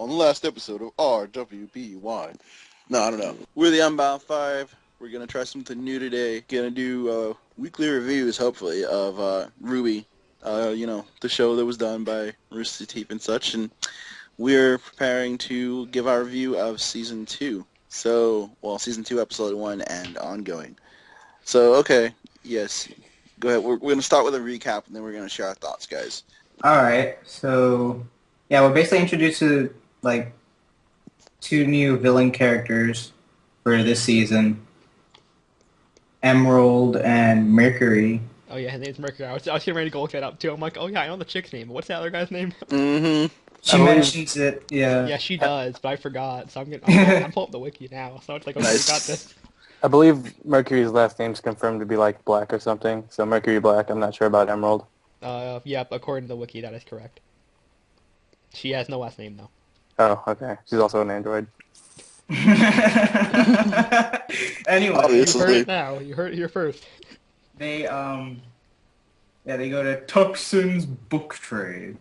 on the last episode of RWBY. No, I don't know. We're the Unbound 5. We're going to try something new today. Going to do weekly reviews, hopefully, of RWBY. The show that was done by Rooster Teeth and such. And we're preparing to give our review of Season 2. Season 2, Episode 1, and ongoing. So, okay, yes. Go ahead. We're going to start with a recap, and then we're going to share our thoughts, guys. Alright, so, yeah, we're basically introduced to, two new villain characters for this season. Emerald and Mercury. Oh yeah, his name's Mercury. I was getting ready to go look that up too. I'm like, oh yeah, I know the chick's name, but what's the other guy's name? Mm-hmm. She mentions it, yeah. Yeah, she does, but I forgot. So I'm pulling up the wiki now. So it's like, okay, Nice. we got this. I believe Mercury's last name's confirmed to be like Black or something. So Mercury Black. I'm not sure about Emerald. Yep, according to the wiki, that is correct. She has no last name though. Oh, okay. She's also an android. Anyway, Obviously. You heard it now. You heard it here first. they go to Tuxon's book trade.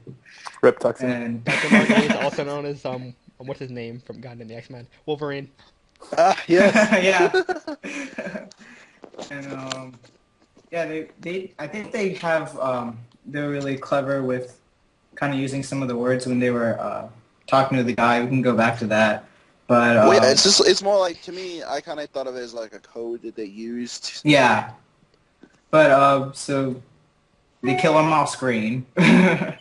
Rip Tuxin. And Dr. Martin is also known as what's his name from God in the X-Men? Wolverine. Yes. yeah. And I think they have they're really clever with kind of using some of the words when they were talking to the guy. We can go back to that. But it's more like, to me, I kind of thought of it as like a code that they used. yeah. But so they kill him off screen. I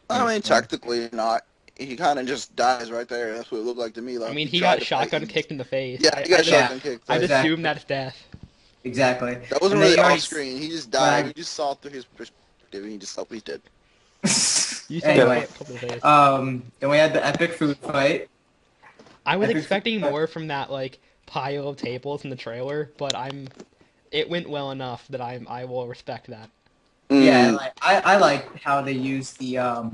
mean, technically not. He kind of just dies right there. That's what it looked like to me. Like, I mean, he tried got to shotgun fight. kicked in the face. Yeah, he got shotgun kicked. I just Exactly. assume that's death. Exactly. That wasn't And they really already off screen. He just died. Right. You just saw through his perspective, and he just saw what he did. You saw Anyway, a couple of days. then we had the epic food fight. I was epic expecting food- more from that pile of tables in the trailer, but it went well enough that I will respect that. Yeah, I like how they use the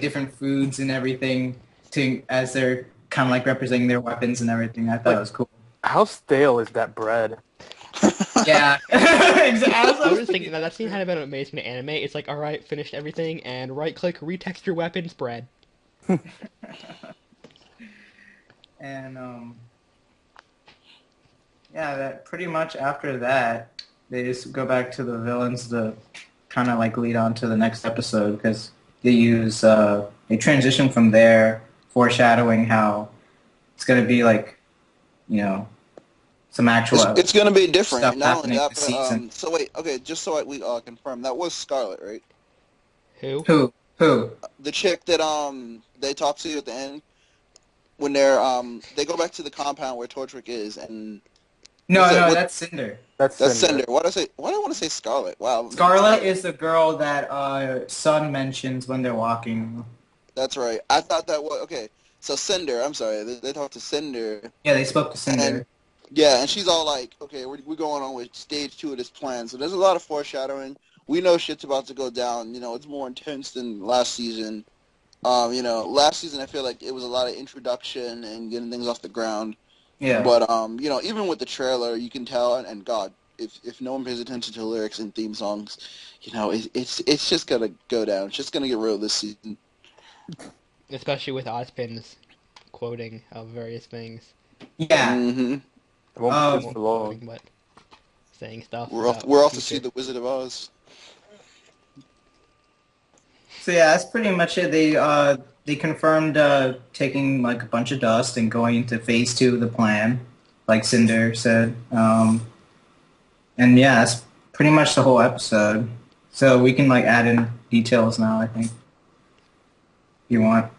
different foods and everything as they're kind of like representing their weapons and everything. I thought it was cool. How stale is that bread? Yeah, exactly. I was just thinking that scene had been amazing to animate. It's like, all right, finished everything, and right-click, retext your weapon, spread. And that pretty much after that, they just go back to the villains to kind of lead on to the next episode because they transition from there, foreshadowing how it's gonna be some actual. It's going to be different. stuff Not only happening that, this season. so wait, okay, just so we confirm, that was Scarlet, right? Who? Who? The chick that they talk to at the end when they go back to the compound where Torchwick is, and No, What's that- no, what- that's Cinder. that's Cinder. Why do I want to say Scarlet? Wow. Scarlet is the girl that Sun mentions when they're walking. That's right. I thought that was okay. So Cinder, I'm sorry, they talked to Cinder. Yeah, they spoke to Cinder. And yeah, and she's all like, okay, we're going on with stage 2 of this plan. So there's a lot of foreshadowing. We know shit's about to go down. It's more intense than last season. Last season I feel like it was a lot of introduction and getting things off the ground. Yeah. But even with the trailer, you can tell, and God, if no one pays attention to lyrics and theme songs, it's just gonna go down. It's just gonna get real this season. Especially with Ozpin's quoting of various things. Yeah. Mm-hmm. It won't be for long. Quoting, but saying stuff. We're about off to future. see the Wizard of Oz. So yeah, that's pretty much it. They confirmed taking a bunch of dust and going into phase 2 of the plan, like Cinder said. And yeah, that's pretty much the whole episode. So we can add in details now, I think. If you want.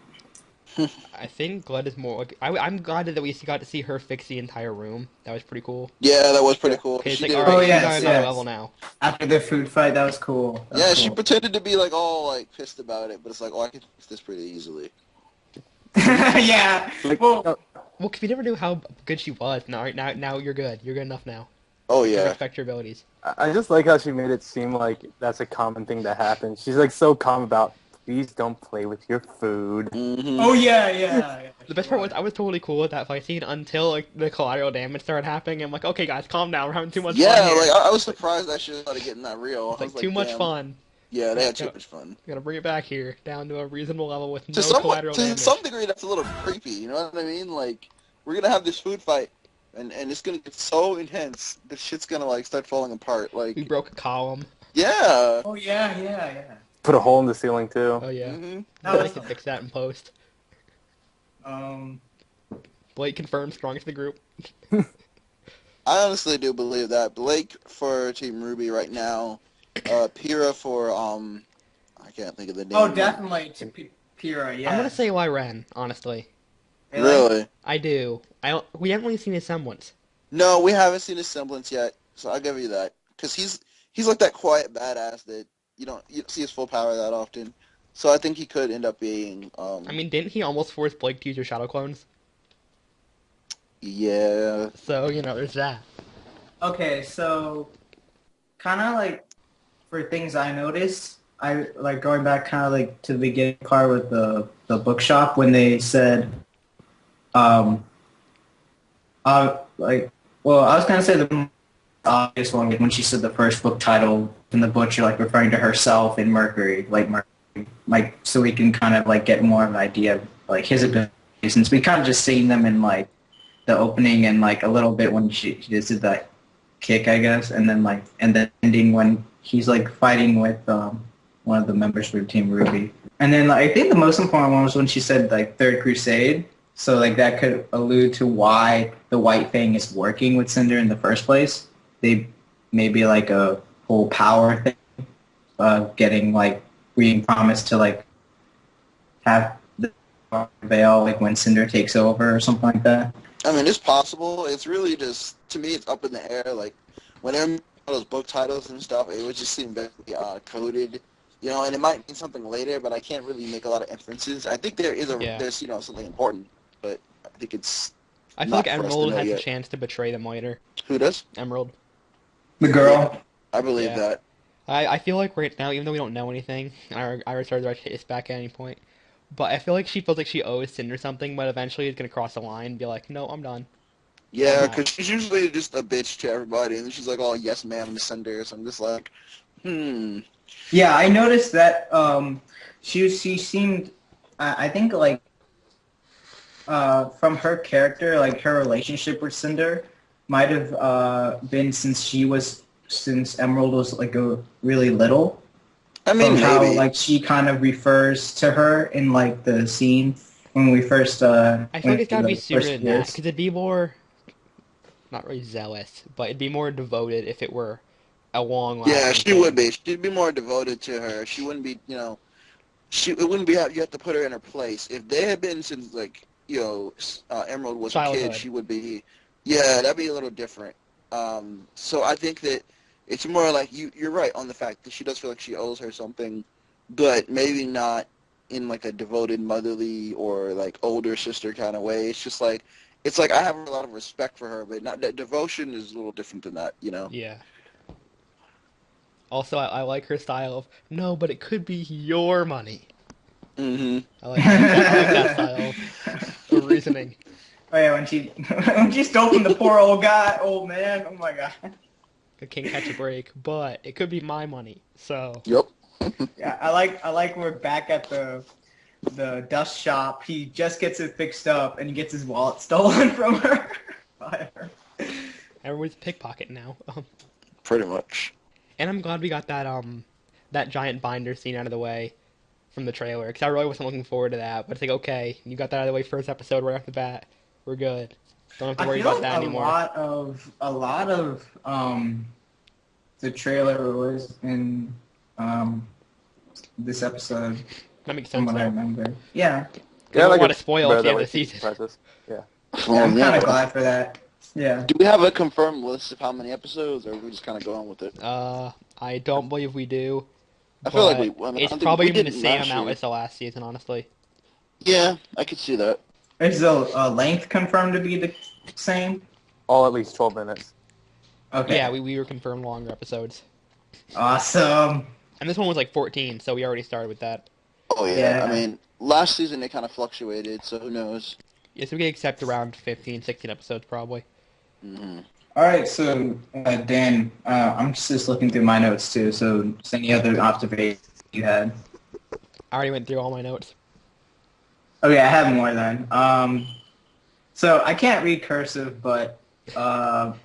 I think Glad is more. I'm glad that we got to see her fix the entire room. That was pretty cool. Yeah, that was pretty cool. Okay, it's She like, did- all right, Oh, she's yes, on another yes. level now. After the food fight, that was cool. That was Yeah, she cool. pretended to be all pissed about it, but it's like, oh, I can fix this pretty easily. Yeah. Well, Well, 'cause we never knew how good she was. Now you're good. You're good enough now. Oh You yeah. respect your abilities. I just like how she made it seem like that's a common thing that happens. She's so calm about, please don't play with your food. Mm-hmm. oh yeah. The best part was I was totally cool with that fight scene until the collateral damage started happening. I'm like, okay, guys, calm down. We're having too much Yeah, fun here. I was surprised that she started getting that real. It's I was too much damn. fun. Yeah, they had too Gotta, much fun. gotta bring it back here, down to a reasonable level with To no collateral to damage. some degree, that's a little creepy. You know what I mean? Like, we're gonna have this food fight, and it's gonna get so intense. This shit's gonna like start falling apart. We Like, broke a column. yeah. Oh yeah. Put a hole in the ceiling too. Oh yeah. Hmm. That I was can fix that in post. um. Blake confirmed strongest of the group. I honestly do believe that Blake for Team Ruby right now, Pyrrha for I can't think of the name. Oh, definitely to Pyrrha. Yeah. I'm gonna say Lyren, honestly. Really? I do. We haven't really seen his semblance. No, we haven't seen his semblance yet, so I'll give you that. Because he's like that quiet badass that you don't see his full power that often. So I think he could end up being. I mean, didn't he almost force Blake to use your shadow clones? Yeah. So, there's that. Okay, so kind of like for things I noticed, I like going back kind of like to the beginning part with the bookshop when they said, like, well, I was gonna say the obvious one when she said the first book title in the book, you're like referring to herself in Mercury, like so we can kind of like get more of an idea of like his abilities, since we kind of just seen them in like the opening and like a little bit when she just did that kick, I guess, and then ending when he's like fighting with one of the members for Team Ruby. And then like, I think the most important one was when she said like Third Crusade. So like that could allude to why the White Fang is working with Cinder in the first place. They maybe like a whole power thing, getting like being promised to like have the veil like when Cinder takes over or something like that. I mean, it's possible. It's really just, to me, it's up in the air. Like, whenever those book titles and stuff, it would just seem very coded, and it might mean something later, but I can't really make a lot of inferences. I think there's something important, but I think it's I feel not like for us to Emerald know has a yet. chance to betray them later. Who does? Emerald. The girl. I believe Yeah. that. I feel like right now, even though we don't know anything, I reserve the right to hit this back at any point, but I feel like she feels like she owes Cinder something, but eventually is going to cross the line and be like, no, I'm done. Yeah, because she's usually just a bitch to everybody, and then she's like, oh, yes, ma'am, Cinder. So I'm just like, Yeah, I noticed that she seemed, I think like from her character, like her relationship with Cinder might have been since Emerald was like a really little. I mean, From how maybe. like she kind of refers to her in like the scene when we first. I I feel like it's got to be sooner than that, because it'd be more, not really zealous, but it'd be more devoted if it were a long lasting Yeah, she thing. would be. She'd be more devoted to her. She wouldn't be, it wouldn't be, you have to put her in her place. If they had been since, like, Emerald was a Childhood. kid, she would be, yeah, that'd be a little different. So I think that it's more like, you're right on the fact that she does feel like she owes her something, but maybe not in, like, a devoted motherly or, like, older sister kind of way. It's like I have a lot of respect for her, but not that devotion is a little different than that, Yeah. Also, I like her style of, no, but it could be your money. Mm-hmm. I like that style of reasoning. Oh yeah, when she stole from the poor old man. Oh my god. I can't catch a break, but it could be my money. So Yep. Yeah, I like we're back at the dust shop. He just gets it fixed up and he gets his wallet stolen from her. By her. everyone's pickpocket now. Pretty much. And I'm glad we got that giant binder scene out of the way from the trailer, because I really wasn't looking forward to that. But it's like, okay, you got that out of the way first episode right off the bat. We're good. Don't have to worry about that anymore. A lot of the trailer was in this episode. That makes From sense, what I though. remember. Yeah. We don't want to spoil if you have the season. season. Surprises. Yeah. Yeah, I'm kind of glad for that. Yeah. Do we have a confirmed list of how many episodes, or are we just kind of going with it? I don't believe we do. I feel like but we. I mean, I it's don't think probably we going to be the didn't same last amount year. as the last season, honestly. Yeah, I could see that. Is the length confirmed to be the same? All at least 12 minutes. Okay. Yeah, we were confirmed longer episodes. Awesome. And this one was like 14, so we already started with that. Oh yeah. Yeah. I mean, last season they kind of fluctuated, so who knows? Yes, we can accept around 15, 16 episodes probably. Mm-hmm. All right, so Dan, I'm just looking through my notes too. So, just any other observations you had? I already went through all my notes. Okay, I have more then. So I can't read cursive, but Oh,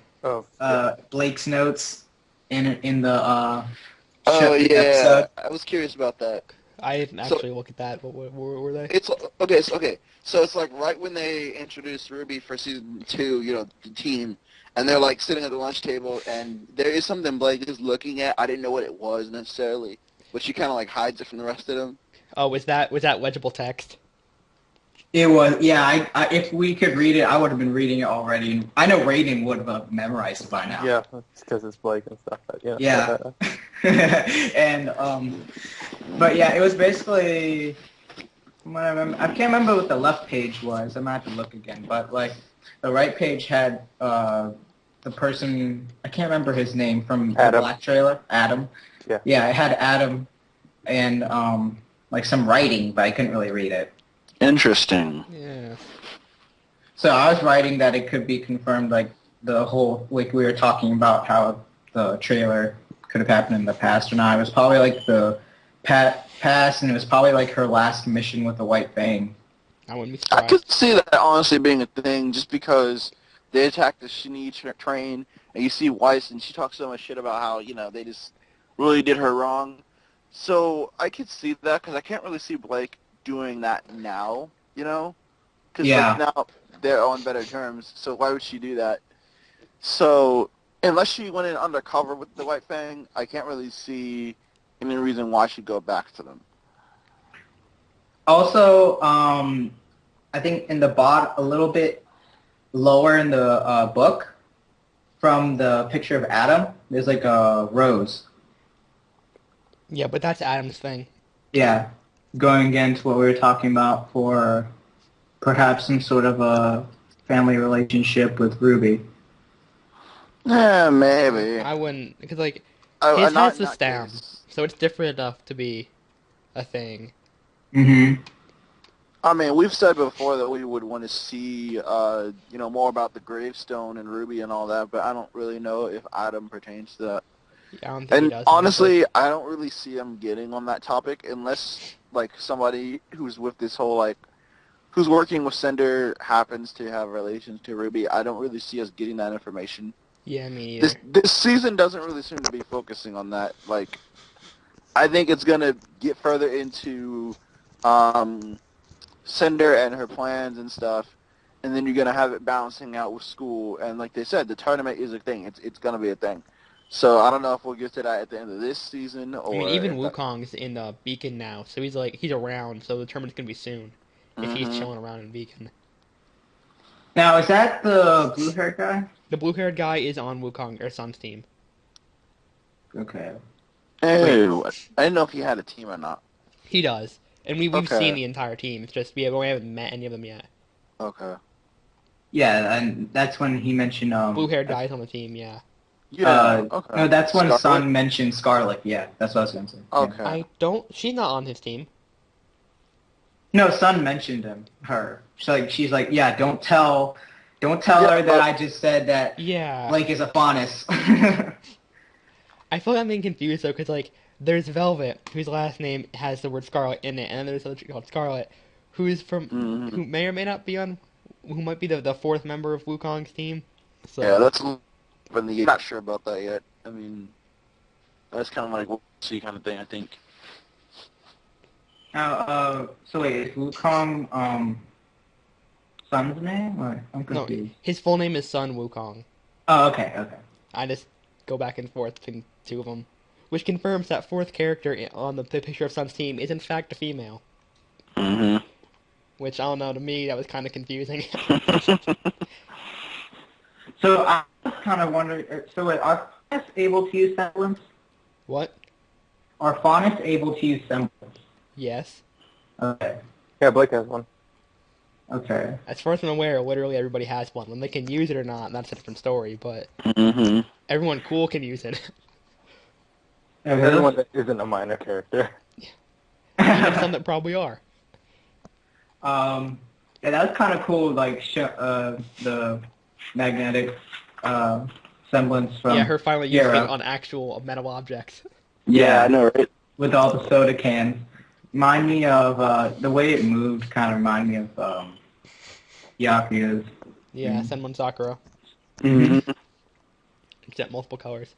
yeah. Blake's notes in the Oh yeah, episode. I was curious about that. I didn't So actually look at that, but what were they? it's okay. So it's like right when they introduced Ruby for season 2, the team, and they're like sitting at the lunch table, and there is something Blake is looking at. I didn't know what it was necessarily, but she kind of like hides it from the rest of them. Oh, was that legible text? It was, yeah. If we could read it, I would have been reading it already. I know Raiden would have memorized it by now. Yeah, it's because it's Blake and stuff. But yeah. Yeah. And but yeah, it was basically. From what I remember, I can't remember what the left page was. I might have to look again. But like, the right page had the person. I can't remember his name from the Adam. Black trailer. Adam. Yeah. Yeah, it had Adam and like some writing, but I couldn't really read it. Interesting. Yeah. So I was writing that it could be confirmed, like the whole, like we were talking about how the trailer could have happened in the past or not. It was probably like the past, and it was probably like her last mission with the White Fang. I wouldn't be I surprised. could see that honestly being a thing, just because they attacked the Shinee train, and you see Weiss, and she talks so much shit about how they just really did her wrong. So I could see that, because I can't really see Blake doing that now, because Yeah. now they're on better terms. So why would she do that? So unless she went in undercover with the White Fang, I can't really see any reason why she'd go back to them. Also, I think in the bot a little bit lower in the book, from the picture of Adam, there's like a rose. Yeah, but that's Adam's thing. Yeah, going again to what we were talking about for perhaps some sort of a family relationship with Ruby. Yeah, maybe. I wouldn't, because like his Not has in the that stem, case. so it's different enough to be a thing. Mm-hmm. I mean, we've said before that we would want to see, more about the gravestone and Ruby and all that, but I don't really know if Adam pertains to that. I don't think he And does. honestly, I don't really see him getting on that topic unless, like, somebody who's with this whole, like, who's working with Cinder happens to have relations to Ruby. I don't really see us getting that information. Yeah, me either. This season doesn't really seem to be focusing on that. Like, I think it's gonna get further into Cinder and her plans and stuff, and then you're gonna have it balancing out with school. And like they said, the tournament is a thing. It's gonna be a thing. So I don't know if we'll get to that at the end of this season or. I mean, even if that- Wukong's in the Beacon now, so he's around. So the tournament's gonna be soon if he's Mhm. chilling around in Beacon. Now, is that the blue-haired guy? The blue-haired guy is on Wukong or Sun's team. Okay. Ew. I didn't know if he had a team or not. He does, and we've Okay. seen the entire team. It's just we haven't met any of them yet. Okay. Yeah, and that's when he mentioned Blue-haired guy's on the team, yeah. Yeah. Okay. No, that's when Scarlet? Sun mentioned Scarlet. Yeah, that's what I was going to say. Yeah. Okay. I don't. She's not on his team. No, Sun mentioned her. She's like, yeah, don't tell Yeah, her that but- I just said that Yeah. Blake is a faunus. I feel like I'm being confused though, because like there's Velvet, whose last name has the word Scarlet in it, and then there's another chick called Scarlet, who's from Mhm. who may or may not be on, who might be the fourth member of Wukong's team. So Yeah, that's not sure about that yet. I mean, that's kind of like we'll see kind of thing. I think. Now, so wait, is Wukong Sun's name? Or, I'm no, confused. his full name is Sun Wukong. Oh, okay. I just go back and forth between two of them, which confirms that fourth character on the picture of Sun's team is in fact a female. Mm-hmm. Which I don't know. To me, that was kind of confusing. So I was kind of wondering. So wait, are faunus able to use semblance? What? Are faunus able to use semblance? Yes. Okay. Yeah, Blake has one. Okay. As far as I'm aware, literally everybody has one. When they can use it or not, that's a different story. But Mm-hmm. everyone cool can use it. Everyone that isn't a minor character. Even some that probably are. Yeah, that was kind of cool. Like the magnetic semblance from Yeah, her finally using Hero. on actual metal objects. Yeah, I know, right? With all the soda cans. Remind me of the way it moved. Kind of remind me of Yakuya's. Yeah, Senmon Sakura. Mm-hmm. Except multiple colors.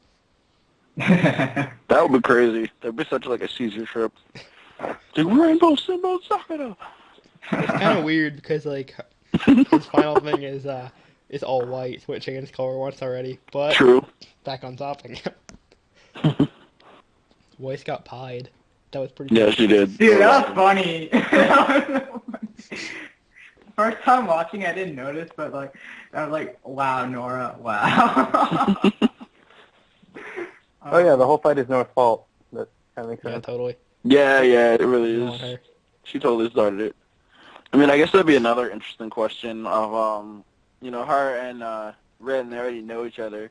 That would be crazy. That'd be such like a Caesar trip. The Rainbow Symbol Sakura. It's kind of weird because like his final thing is all white, so it changed color once already. But True. back on topic. Voice got pied. That was pretty. Yeah, Cool. she did. Dude, that was funny. First time watching, I didn't notice, but like, I was like, "Wow, Nora, wow." Oh yeah, the whole fight is Nora's fault. That kind of makes Yeah, sense. totally. Yeah, it really Not is. her. She totally started it. I mean, I guess that'd be another interesting question of, her and Red, and they already know each other.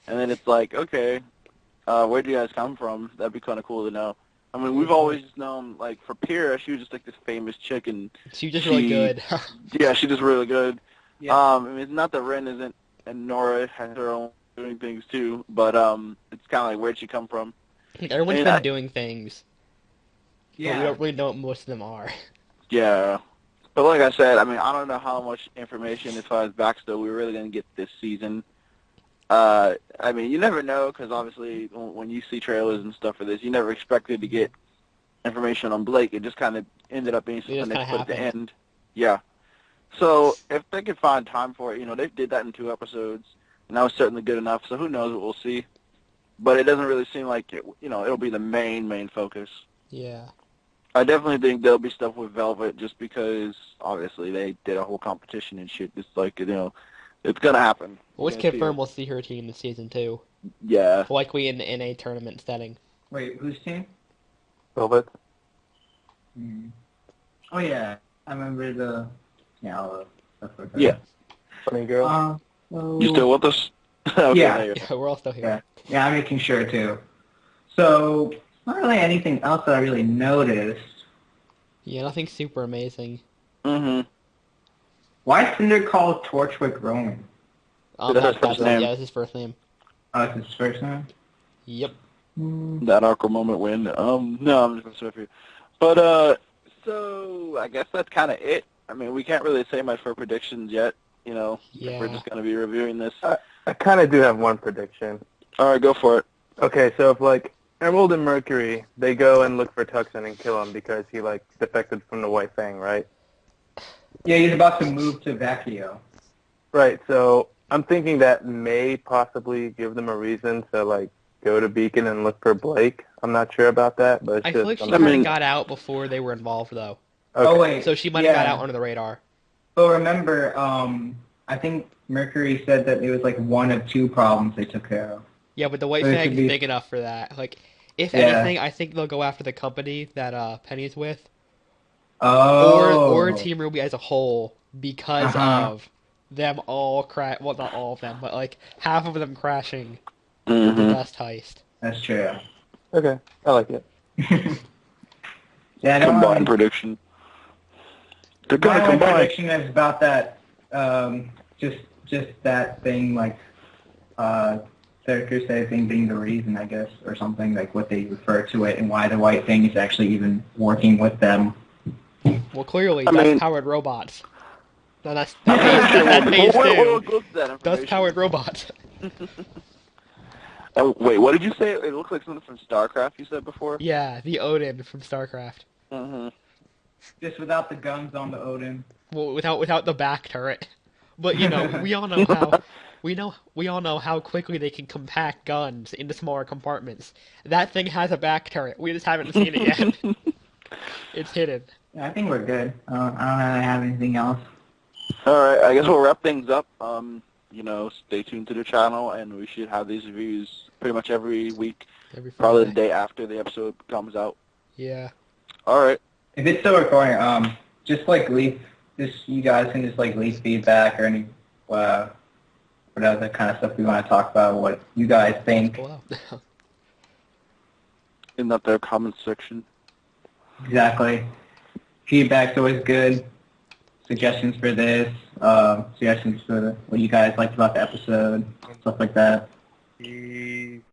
And then it's like, okay, where do you guys come from? That'd be kind of cool to know. I mean, we've always known, like, for Pyrrha, she was just, like, this famous chick, and She was just really good. yeah, she just really good. Yeah. I mean, it's not that Ren isn't, and Nora has her own doing things, too, but it's kind of like, where'd she come from? Like, everyone's been doing things. But we Yeah. don't really know what most of them are. Yeah. But like I said, I mean, I don't know how much information as far as backstory we're really going to get this season. I mean, you never know, because obviously when you see trailers and stuff for this, you never expected to get information on Blake. It just kind of ended up being something they put at the end. Yeah. So if they could find time for it, they did that in 2 episodes, and that was certainly good enough. So who knows what we'll see. But it doesn't really seem like it'll be the main focus. Yeah. I definitely think there'll be stuff with Velvet just because, obviously, they did a whole competition and shit. It's like, it's going to happen. Well, it's confirmed we'll see her team this season, too. Yeah. Likely in a tournament setting. Wait, whose team? Velvet. Oh yeah, I remember the. Yeah. All the stuff like that. Yeah. Funny girl. You still with us? Okay, Yeah. there you Yeah, we're all still here. Yeah, I'm making sure too. So, not really anything else that I really noticed. Yeah, nothing super amazing. go. Mm-hmm. Why is Cinder called Torchwick Roman? That's his first name. Yeah, that's his first name. Oh, it's his first name? Yep. That awkward moment when, no, I'm just messing with you. But, so, I guess that's kind of it. I mean, we can't really say much for predictions yet, Yeah. if we're just going to be reviewing this. I kind of do have one prediction. All right, go for it. Okay, so if, like, Emerald and Mercury, they go and look for Tuxin and kill him because he, like, defected from the White Fang, right? Yeah, he's about to move to Vacchio. Right, so I'm thinking that may possibly give them a reason to, like, go to Beacon and look for Blake. I'm not sure about that, but it's I just feel like she something. kind of got out before they were involved, though. Okay. Oh wait, So she might have got out under the radar. But remember, I think Mercury said that it was like 1 of 2 problems they took care of. Yeah, but the White So it Fang's should be- big enough for that. Like, if Yeah. anything, I think they'll go after the company that Penny's with, Oh. or Team RWBY as a whole, because of them all well, not all of them, but like half of them crashing the Mm-hmm. dust heist. That's true. Okay, I like it. Yeah, I don't Combined prediction. They're going My to only combine. prediction is about that, just that thing, like, Thursday thing being the reason, I guess, or something, like what they refer to it, and why the White Thing is actually even working with them. Well, clearly, I mean- dust-powered robots. No, that's phase We'll 2. go to that information. Dust-powered robots. Oh, wait, what did you say? It looks like something from StarCraft you said before? Yeah, the Odin from StarCraft. Mm-hmm. Just without the guns on the Odin. Well, without the back turret. But we all know how we all know how quickly they can compact guns into smaller compartments. That thing has a back turret. We just haven't seen it yet. It's hidden. Yeah, I think we're good. I don't really have anything else. All right, I guess we'll wrap things up. Stay tuned to the channel, and we should have these reviews pretty much every week, Every probably the Friday. day after the episode comes out. Yeah. All right. If it's still recording, you guys can just like leave feedback or any, what other kind of stuff we want to talk about, what you guys think. Below. In that comment section. Exactly. Feedback's always good. suggestions for this, suggestions for what you guys liked about the episode, stuff like that.